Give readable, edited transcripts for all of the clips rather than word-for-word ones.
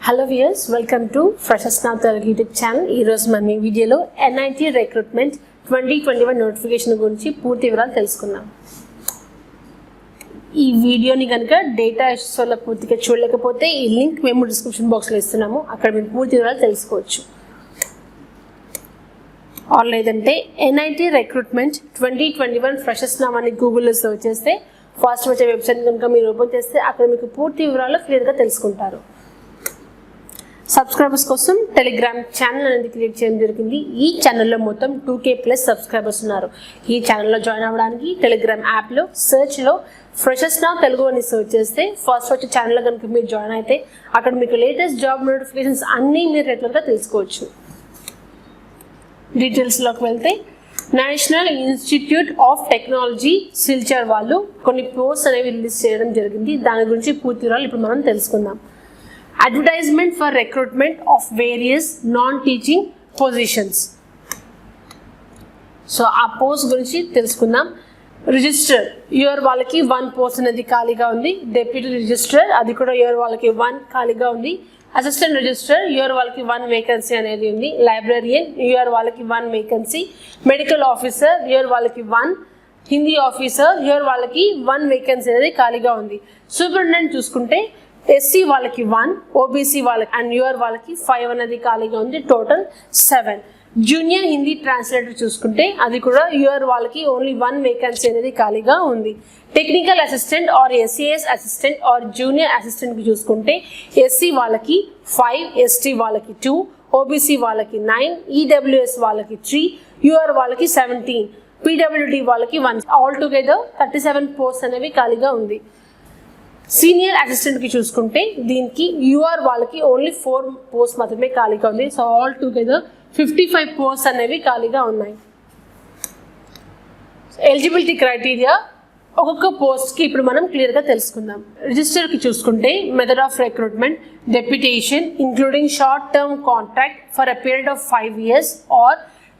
Hello viewers, welcome to freshers now Telugu YouTube channel. ఈరోజు మనం ఈ వీడియోలో NIT రిక్రూట్మెంట్ 2021 నోటిఫికేషన్ గురించి పూర్తి వివరాలు తెలుసుకుందాం. ఈ వీడియోని కనుక డేటా ఇష్యూస్ వల్ల పూర్తిగా చూడలేకపోతే ఈ లింక్ మేము డిస్క్రిప్షన్ బాక్స్లో ఇస్తున్నాము, అక్కడ మీరు పూర్తి వివరాలు తెలుసుకోవచ్చు. ఆర్ లేదంటే NIT రిక్రూట్మెంట్ 2021 ఫ్రెషర్స్ నౌ అని గూగుల్లో సర్చ్ చేస్తే ఫస్ట్ వచ్చే వెబ్సైట్ కనుక మీరు ఓపెన్ చేస్తే అక్కడ మీకు పూర్తి వివరాలు క్లియర్గా తెలుసుకుంటారు. సబ్స్క్రైబర్స్ కోసం టెలిగ్రామ్ ఛానల్ అనేది క్రియేట్ చేయడం జరిగింది. ఈ ఛానల్లో మొత్తం 2K+ సబ్స్క్రైబర్స్ ఉన్నారు. ఈ ఛానల్లో జాయిన్ అవ్వడానికి టెలిగ్రామ్ యాప్లో సర్చ్లో ఫ్రెషర్స్ నౌ తెలుగు అని సర్చ్ చేస్తే ఫస్ట్ వచ్చే ఛానల్లో కనుక మీరు జాయిన్ అయితే అక్కడ మీకు లేటెస్ట్ జాబ్ నోటిఫికేషన్స్ అన్నీ మీరు రెగ్యులర్గా తెలుసుకోవచ్చు. డీటెయిల్స్లోకి వెళ్తే national institute of technology Silchar వాళ్ళు కొన్ని పోస్ట్స్ అనేవి రిలీజ్ చేయడం జరిగింది. దాని గురించి పూర్తి వివరాలు ఇప్పుడు మనం తెలుసుకుందాం. Advertisement for recruitment of various non teaching positions. So ఆ పోస్ట్ గురించి తెలుసుకుందాం. రిజిస్టర్ యూఆర్ వాళ్ళకి 1 పోస్ట్ అనేది ఖాళీగా ఉంది. డెప్యూటీ రిజిస్టర్ అది కూడా యూఆర్ వాళ్ళకి 1 ఖాళీగా ఉంది. అసిస్టెంట్ రిజిస్టర్ యూఆర్ వాళ్ళకి 1 వేకెన్సీ అనేది ఉంది. లైబ్రరియన్ యూఆర్ వాళ్ళకి 1 వేకెన్సీ. మెడికల్ ఆఫీసర్ యూఆర్ వాళ్ళకి 1. హిందీ ఆఫీసర్ యూఆర్ వాళ్ళకి 1 వేకెన్సీ అనేది ఖాళీగా ఉంది. సూపరింటెండెంట్ చూసుకుంటే SC వాళ్ళకి 1, OBC వాళ్ళకి అండ్ UR వాళ్ళకి 5 అనేది ఖాళీగా ఉంది. టోటల్ 7. జూనియర్ హిందీ ట్రాన్స్లేటర్ చూసుకుంటే అది కూడా UR వాళ్ళకి ఓన్లీ 1 వేకెన్సీ అనేది ఖాళీగా ఉంది. Technical assistant or SAS assistant or junior అసిస్టెంట్కి చూసుకుంటే SC వాళ్ళకి 5, ST వాళ్ళకి 2, OBC వాళ్ళకి 9, EWS వాళ్ళకి 3, UR వాళ్ళకి 17, PWD వాళ్ళకి 1. ఆల్ టుగెదర్ 37 పోస్ట్ అనేవి ఖాళీగా ఉంది. సీనియర్ అసిస్టెంట్కి చూసుకుంటే దీనికి UR వాళ్ళకి ఓన్లీ 4 పోస్ట్ మాత్రమే ఖాళీగా ఉంది. సో ఆల్ టుగెదర్ 55 పోస్ట్ అనేవి ఖాళీగా ఉన్నాయి. ఎలిజిబిలిటీ క్రైటీరియా ఒక్కొక్క పోస్ట్కి ఇప్పుడు మనం క్లియర్గా తెలుసుకుందాం. రిజిస్టర్కి చూసుకుంటే method of recruitment deputation including short term contract for a period of 5 years or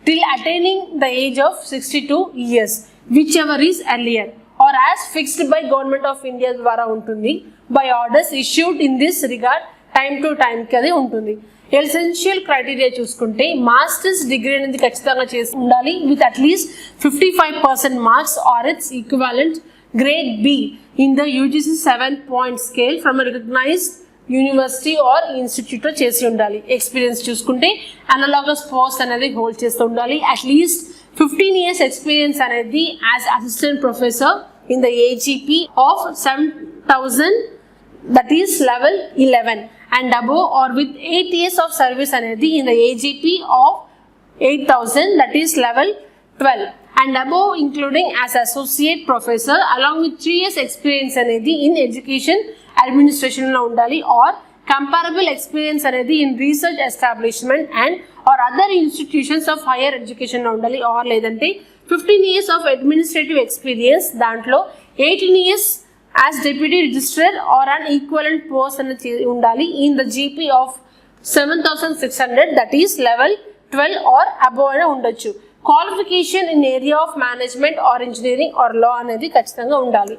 till attaining the age of 62 years whichever is earlier or as fixed by Government of India ద్వారా ఉంటుంది. by orders issued in this regard time to time కి అది ఉంటుంది. Essential criteria చూసుకుంటే masters degree అనేది ఖచ్చితంగా చేసి ఉండాలి with at least 55% marks or its equivalent grade B in the UGC 7-point scale from recognised university or ఇన్స్టిట్యూట్లో చేసి ఉండాలి. ఎక్స్పీరియన్స్ చూసుకుంటే అనలాగస్ పోస్ట్ అనేది హోల్డ్ చేస్తూ ఉండాలి. అట్లీస్ట్ 15 years experience అనేది as assistant professor in the AGP of 7,000 that is level 11 and above or with 8 years of service అనేది in the AGP of 8,000 that is level 12 and above including as associate professor along with 3 years experience అనేది in education administration లో ఉండాలి or comparable experience అనేది in research establishment and or other institutions of higher education లో ఉండాలి or లేదంటే 15 years of administrative experience దాంట్లో 18 years as deputy registrar or an equivalent post అనేది ఉండాలి in the GP of 7,600 that is level 12 or above అని ఉండొచ్చు. Qualification in area of management or engineering or law అనేది ఖచ్చితంగా ఉండాలి.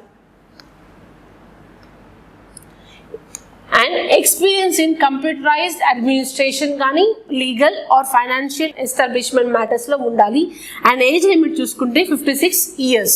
And experience in computerised administration కానీ legal or financial establishment మ్యాటర్స్లో ఉండాలి. అండ్ ఏజ్ లిమిట్ చూసుకుంటే 56 years.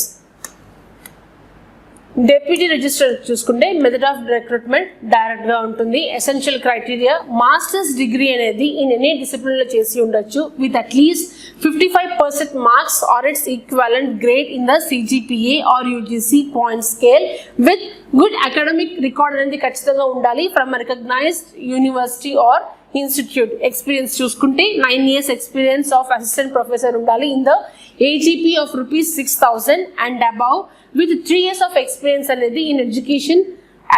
డెప్యూటీ రిజిస్టర్ చూసుకుంటే మెథడ్ ఆఫ్ రిక్రూట్మెంట్ డైరెక్ట్గా ఉంటుంది. ఎసెన్షియల్ క్రైటీరియా మాస్టర్స్ డిగ్రీ అనేది ఇన్ ఎనీ డిసిప్లిన్లో చేసి ఉండొచ్చు with at least 55% marks or its equivalent grade in the CGPA or UGC point scale with good academic record అనేది ఖచ్చితంగా ఉండాలి from recognised university or institute. Experience చూసుకుంటే 9 years experience of assistant professor ఉండాలి in the AGP of ₹6,000 and above with 3 years of experience అనేది in education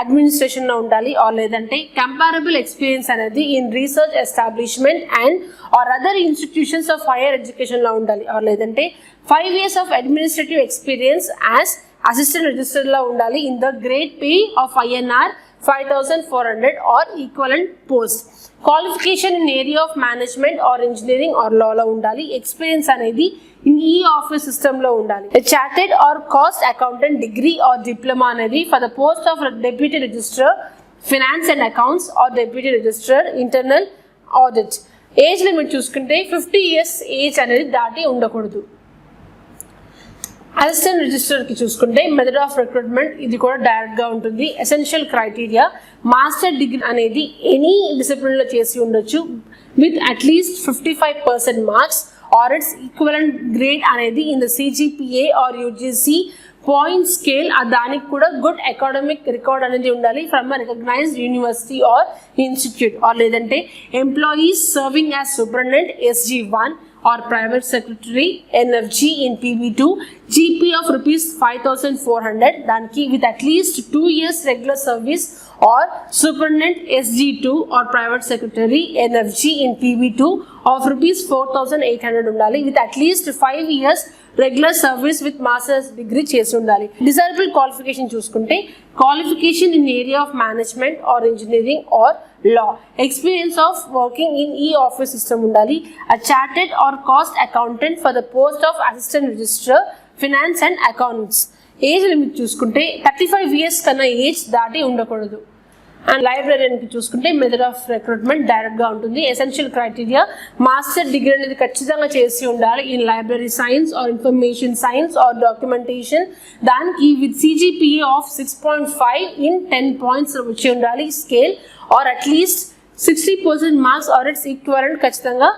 అడ్మినిస్ట్రేషన్లో ఉండాలి or లేదంటే comparable experience అనేది in research establishment and or other institutions of higher ఎడ్యుకేషన్లో ఉండాలి or లేదంటే 5 years of administrative experience as assistant రిజిస్టర్లో ఉండాలి in the grade pay of INR 5,400 are equivalent post. Qualification in area of management or engineering or లాలో ఉండాలి. Experience అనేది in ఈ office సిస్టంలో ఉండాలి. Chartered or cost accountant degree or diploma అనేది for the post of deputy registrar finance and accounts or deputy registrar internal audit. Age limit చూసుకుంటే 50 years age అనేది దాటి ఉండకూడదు. అసిస్టెంట్ రిజిస్టర్కి చూసుకుంటే మెథడ్ ఆఫ్ రిక్రూట్మెంట్ ఇది కూడా డైరెక్ట్గా ఉంటుంది. ఎసెన్షియల్ క్రైటీరియా మాస్టర్ డిగ్రీ అనేది ఎనీ డిసిప్లిన్లో చేసి ఉండొచ్చు with at least 55% marks or its equivalent grade అనేది in the CGPA or UGC point scale. దానికి కూడా గుడ్ అకాడమిక్ రికార్డ్ అనేది ఉండాలి from a recognised university or institute. Or లేదంటే employees serving as superintendent SG1 or private secretary NFG in PB2, GP of rupees 5,400 danki with at least 2 years regular service, or superintendent SG2 or private secretary NFG in PB2 of rupees 4,800 undali with at least 5 years regular service with master's degree chesi undali. Desirable qualification చూసుకుంటే qualification in area of management or engineering or law, experience of working in e-office system undali, a chartered or cost accountant for the post of assistant registrar finance and accounts. Age limit చూసుకుంటే 35 years కన్నా age దాటి ఉండకూడదు. And లైబ్రరీకి చూసుకుంటే method of recruitment డైరెక్ట్గా ఉంటుంది. Essential criteria master degree అనేది ఖచ్చితంగా చేసి ఉండాలి in library science or information science or documentation. దానికి with CGPA of 6.5 in 10 points వచ్చి ఉండాలి scale, or at least 60% marks or its equivalent ఖచ్చితంగా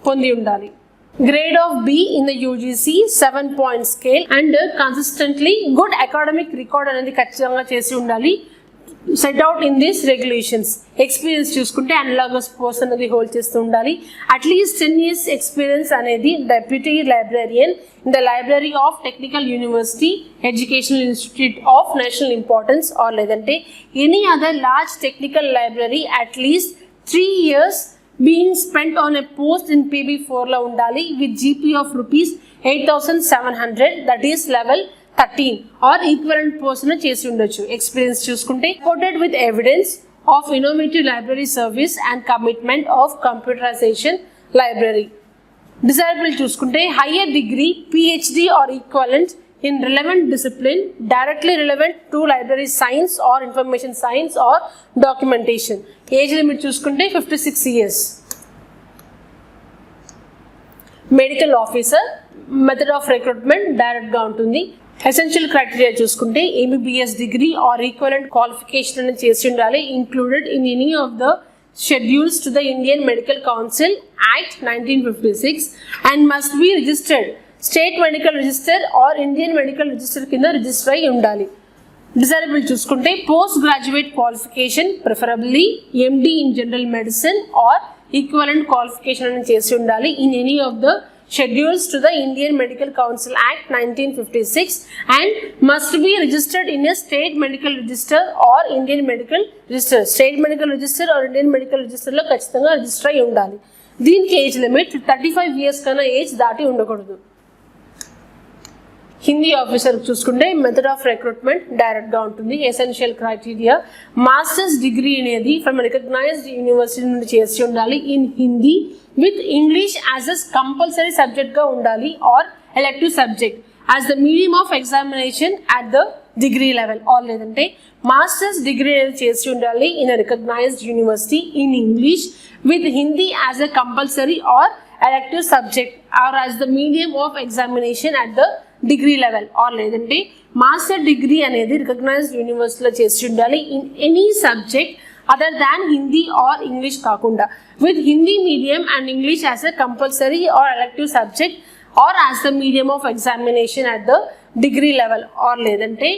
పొంది ఉండాలి. Grade of B in the UGC 7-point scale and consistently good academic record అనేది ఖచ్చితంగా చేసి ఉండాలి set out in this regulations. Experience చూసుకుంటే అనలాగస్ పోస్ట్ అనేది హోల్డ్ చేస్తూ ఉండాలి. అట్లీస్ట్ 10 years ఎక్స్పీరియన్స్ అనేది deputy librarian in the library of technical university educational institute of national importance or లేదంటే any other large technical library at least 3 years being spent on a post in PB4 లో ఉండాలి with GP of rupees 8,700 that is level 13 or equivalent post ను చేసి ఉండొచ్చు. Experience చూసుకుంటే supported with evidence of innovative library service and commitment of computerization library. Desirable చూసుకుంటే higher degree PhD or equivalent in relevant discipline directly relevant to library science or information science or documentation. Age limit చూసుకుంటే 56 years. Medical officer method of recruitment డైరెక్ట్గా ఉంటుంది. Essential criteria చూసుకుంటే MBBS degree or equivalent qualification అనేది చేసి ఉండాలి included in any of the schedules to the Indian Medical Council Act 1956 and must be registered state medical register or Indian medical register కింద register అయి ఉండాలి. Desirable చూసుకుంటే post graduate qualification preferably MD in general medicine or equivalent qualification అని చేసి ఉండాలి in any of the schedules to the Indian Medical Council Act 1956 and must be registered in a state medical register or Indian medical register. State medical register or Indian medical register లో ఖచ్చితంగా register అయి ఉండాలి. దీనికి age limit 35 years కన్నా age దాటి ఉండకూడదు. Hindi officer చూసుకుంటే method of recruitment డైరెక్ట్గా ఉంటుంది. ఎసెన్షియల్ క్రైటీరియా మాస్టర్స్ డిగ్రీ అనేది ఫ్రమ్ రికగ్నైజ్డ్ యూనివర్సిటీ నుండి చేసి ఉండాలి in Hindi with English as a compulsory సబ్జెక్ట్గా ఉండాలి or elective subject as the medium of examination at the degree level or లేదంటే మాస్టర్స్ డిగ్రీ అనేది చేసి ఉండాలి in recognised university in English with Hindi as a compulsory or elective subject or as the medium of examination at the degree level or లేదంటే master degree అనేది recognised యూనివర్సిటీలో చేసి ఉండాలి in any subject other than Hindi or English కాకుండా with Hindi medium and English as a compulsory or elective subject or as the medium of examination at the degree level or లేదంటే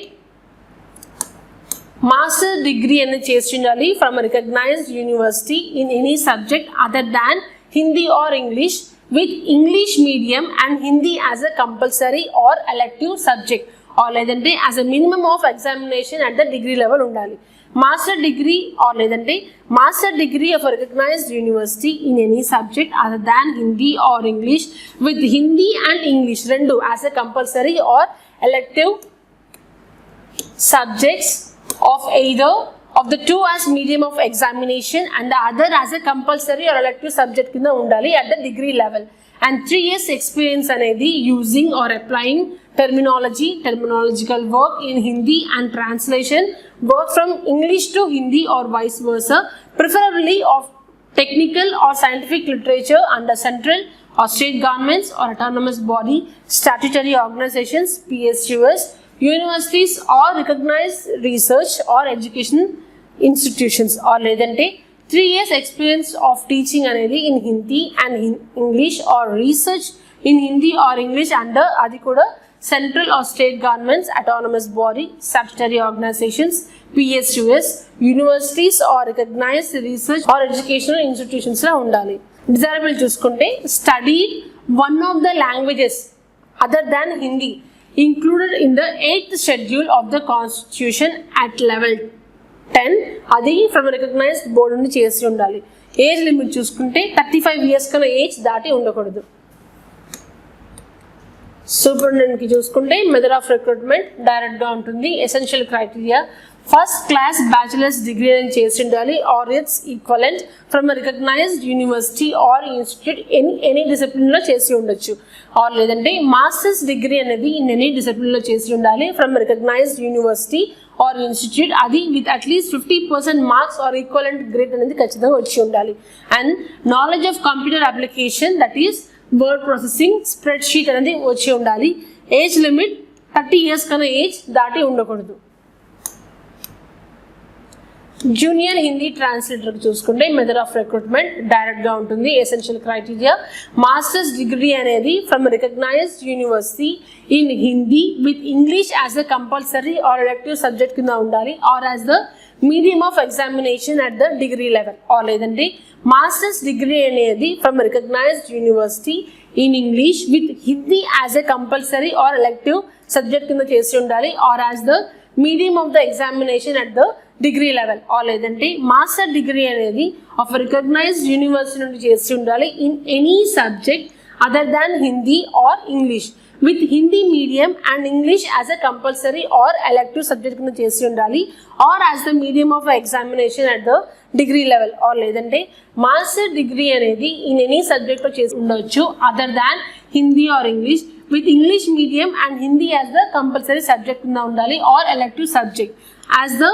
master degree అనేది చేసి ఉండాలి from recognised university in any subject other than Hindi or English with English medium and Hindi as a compulsory or elective subject or లేదంటే as a minimum of examination at the degree level ఉండాలి. Master degree or లేదంటే master degree of a recognized university in any subject other than Hindi or English with Hindi and English రెండు as a compulsory or elective subjects of either of the two as medium of examination and the other as a compulsory or elective subject కింద ఉండాలి at the degree level and 3 years experience అనేది using or applying terminology, terminological work in Hindi and translation, work from English to Hindi or vice versa, preferably of technical or scientific literature under central or state governments or autonomous body, statutory organizations, PSUs, universities or recognized research or education institutions, or లేదంటే 3 years experience of teaching అనేది in Hindi and in English or research in Hindi or English under అది కూడా central or state governments, autonomous body, statutory organizations, PSUs, universities or recognized research or educational institutions లా ఉండాలి. Desirable చూసుకుంటే studied one of the languages other than Hindi included in the 8th schedule of the constitution at level 10, అది from recognised board నుండి చేసి ఉండాలి. Age limit చూసుకుంటే 35 years కన్నా age దాటి ఉండకూడదు. సూపరింటెండెంట్కి చూసుకుంటే మెథడ్ ఆఫ్ రిక్రూట్మెంట్ డైరెక్ట్గా ఉంటుంది. Essential criteria first class bachelors degree అని చేసి ఉండాలి or its equivalent from recognised university or institute any డిసిప్లిన్లో చేసి ఉండొచ్చు. ఆర్ లేదంటే మాస్టర్స్ డిగ్రీ అనేది ఇన్ ఎనీ డిసిప్లిన్లో చేసి ఉండాలి from recognised university or institute, అది with at least 50% marks or equivalent grade అనేది ఖచ్చితంగా వచ్చి ఉండాలి. And knowledge of computer application that is word processing, spread sheet అనేది వచ్చి ఉండాలి. ఏజ్ లిమిట్ 30 years కన్నా ఏజ్ దాటి ఉండకూడదు. జూనియర్ హిందీ ట్రాన్స్లేటర్ చూసుకుంటే మెథడ్ ఆఫ్ రిక్రూట్మెంట్ డైరెక్ట్గా ఉంటుంది. ఎసెన్షియల్ క్రైటీరియా మాస్టర్స్ డిగ్రీ అనేది from recognised university in Hindi with English as a compulsory or elective subject కింద ఉండాలి or as the medium of examination at the degree level, or లేదంటే masters degree అనేది from recognised university in English with Hindi as a compulsory or elective subject కింద చేసి ఉండాలి or as the medium of the examination at the degree level, or లేదంటే master degree అనేది of recognised university నుండి చేసి ఉండాలి in any subject other than Hindi or English with Hindi medium and English as a compulsory or elective subject కింద చేసి ఉండాలి or as the medium of examination at the degree level, or లేదంటే master degree అనేది in any సబ్జెక్ట్లో చేసి ఉండవచ్చు other than Hindi or English with English medium and Hindi as the compulsory subject కింద ఉండాలి or elective subject as the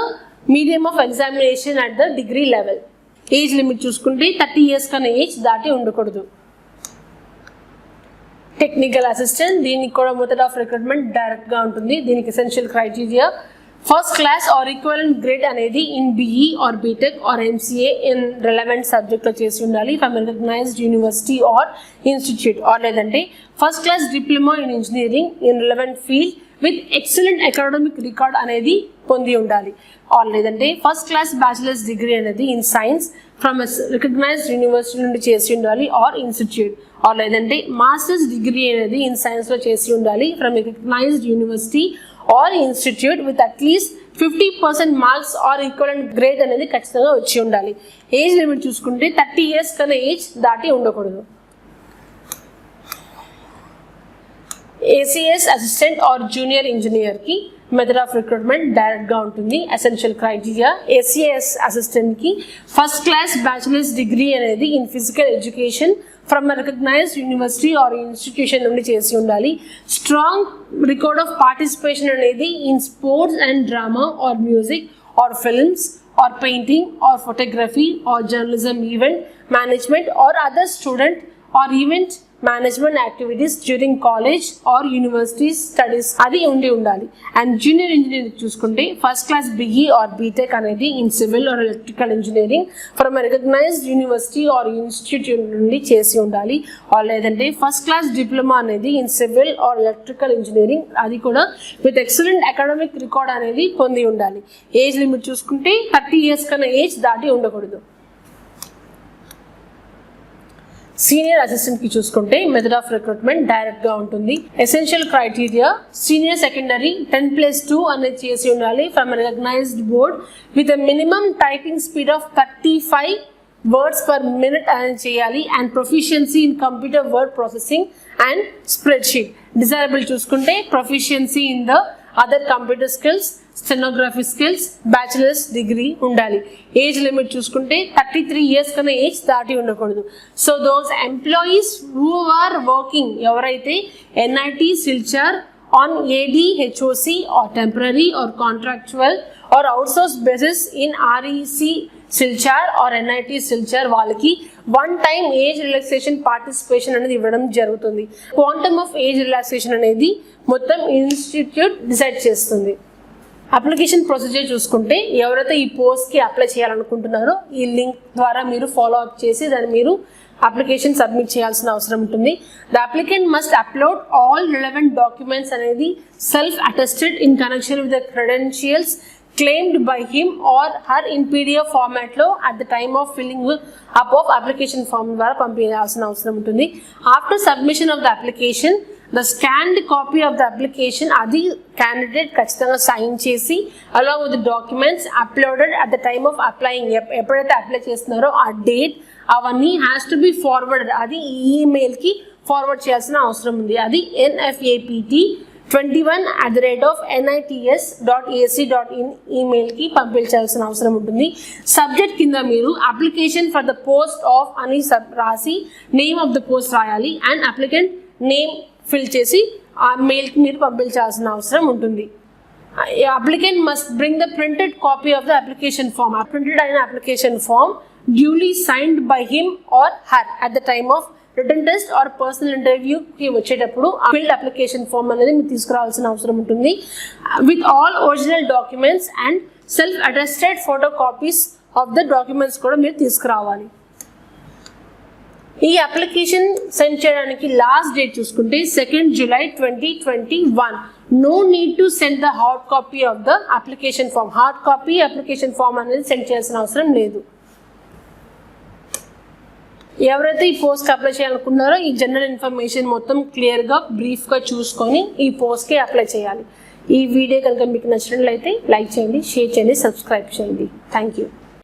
medium of examination at the degree level. Age limit చూసుకుంటే 30 years కన్నా age దాటి ఉండకూడదు. టెక్నికల్ అసిస్టెంట్, దీనికి కూడా మెథడ్ ఆఫ్ రిక్రూట్మెంట్ డైరెక్ట్గా ఉంటుంది. దీనికి essential criteria first class or equivalent grade అనేది in BE or BTech or MCA in relevant సబ్జెక్ట్లో చేసి ఉండాలి from recognised university or institute, or లేదంటే first class diploma in engineering in relevant field with excellent academic record అనేది పొంది ఉండాలి, or లేదంటే first class bachelors degree అనేది in science from recognised university నుండి చేసి ఉండాలి ఆర్ ఇన్స్టిట్యూట్, ఆర్ లేదంటే మాస్టర్స్ డిగ్రీ అనేది ఇన్ సైన్స్లో చేసి ఉండాలి from recognised university or institute with at least 50% marks or equivalent grade అనేది ఖచ్చితంగా వచ్చి ఉండాలి. ఏజ్ లిమిట్ చూసుకుంటే 30 years కన్నా ఏజ్ దాటి ఉండకూడదు. ఏసీఎస్ అసిస్టెంట్ ఆర్ జూనియర్ ఇంజనీర్కి మెథడ్ ఆఫ్ రిక్రూట్మెంట్ డైరెక్ట్గా ఉంటుంది. ఎసెన్షియల్ క్రైటీరియా ఏసీఎస్ అసిస్టెంట్కి ఫస్ట్ క్లాస్ బ్యాచిలర్స్ డిగ్రీ అనేది in physical education from recognised university or institution నుండి చేసి ఉండాలి. స్ట్రాంగ్ రికార్డ్ ఆఫ్ పార్టిసిపేషన్ అనేది in sports and drama or music or films or painting or photography or journalism event management or other student or event management activities during college or university studies అది ఉండాలి. And junior engineering చూసుకుంటే first class BE or BTech అనేది in civil or electrical engineering from recognised university or institute నుండి చేసి ఉండాలి, or లేదంటే first class diploma అనేది in civil or electrical engineering అది కూడా విత్ ఎక్సలెంట్ అకాడమిక్ రికార్డ్ అనేది పొంది ఉండాలి. ఏజ్ లిమిట్ చూసుకుంటే 30 years కన్నా ఏజ్ దాటి ఉండకూడదు. సీనియర్ అసిస్టెంట్కి చూసుకుంటే మెథడ్ ఆఫ్ రిక్రూట్మెంట్ డైరెక్ట్గా ఉంటుంది. ఎసెన్షియల్ క్రైటీరియా సీనియర్ సెకండరీ 10+2 అనేది చేసి ఉండాలి from recognised board with a minimum typing speed of 35 words per minute అనేది చేయాలి and proficiency in computer word processing and spreadsheet. Desirable చూసుకుంటే proficiency in the other computer skills, stenography skills, bachelors degree ఉండాలి. Age limit చూసుకుంటే 33 years కన్నా age దాటి ఉండకూడదు. So those employees who are working ఎవరైతే NIT, Silchar on ADHOC or temporary or contractual or outsourced basis in REC Silchar or NIT Silchar వాళ్ళకి one time age relaxation participation అనేది ఇవ్వడం జరుగుతుంది. Quantum of age relaxation అనేది మొత్తం institute decide చేస్తుంది. Application procedure చూసుకుంటే ఎవరైతే ఈ పోస్ట్కి అప్లై చేయాలనుకుంటున్నారో ఈ లింక్ ద్వారా మీరు ఫాలో అప్ చేసి దాన్ని మీరు అప్లికేషన్ సబ్మిట్ చేయాల్సిన అవసరం ఉంటుంది. The applicant must upload all relevant documents అనేది self attested in connection with the credentials claimed by him or her in PDF format లో at the time of filling up of application form ద్వారా పంపించాల్సిన అవసరం ఉంటుంది. After submission of the application, the scanned copy of the application అది candidate ఖచ్చితంగా sign చేసి along with the documents uploaded at the time of applying, ఎప్పుడైతే apply చేస్తున్నారో ఆ డేట్ అవన్నీ హ్యాస్ టు బి ఫార్వర్డెడ్, అది ఈమెయిల్కి ఫార్వర్డ్ చేయాల్సిన అవసరం ఉంది. అది nfapt21@nits.ac.in ఈమెయిల్కి పంపించాల్సిన అవసరం ఉంటుంది. సబ్జెక్ట్ కింద మీరు application for the post of అని రాసి నేమ్ ఆఫ్ ద పోస్ట్ రాయాలి అండ్ అప్లికెంట్ నేమ్ ఫిల్ చేసి ఆ మెయిల్కి మీరు పంపించాల్సిన అవసరం ఉంటుంది. Applicant must bring the printed copy of the application form, ఆ ప్రింటెడ్ అయిన application form duly signed by him or her at the time of written test or personal ఇంటర్వ్యూకి వచ్చేటప్పుడు ఫిల్డ్ అప్లికేషన్ ఫామ్ అనేది మీరు తీసుకురావాల్సిన అవసరం ఉంటుంది. With all original documents and self attested photo copies of the documents కూడా మీరు తీసుకురావాలి. ఈ అప్లికేషన్ సెండ్ చేయడానికి లాస్ట్ డేట్ చూసుకుంటే 2nd July 2021. No need to send the hard copy of the application form. Hard copy application form అనేది send చేయాల్సిన అవసరం లేదు. ఎవరైతే ఈ పోస్ట్కి అప్లై చేయాలనుకున్నారో ఈ జనరల్ ఇన్ఫర్మేషన్ మొత్తం క్లియర్గా బ్రీఫ్గా చూసుకొని ఈ పోస్ట్కి అప్లై చేయాలి. ఈ వీడియో కనుక మీకు నచ్చినట్లయితే లైక్ చేయండి, షేర్ చేయండి, సబ్స్క్రైబ్ చేయండి. Thank you.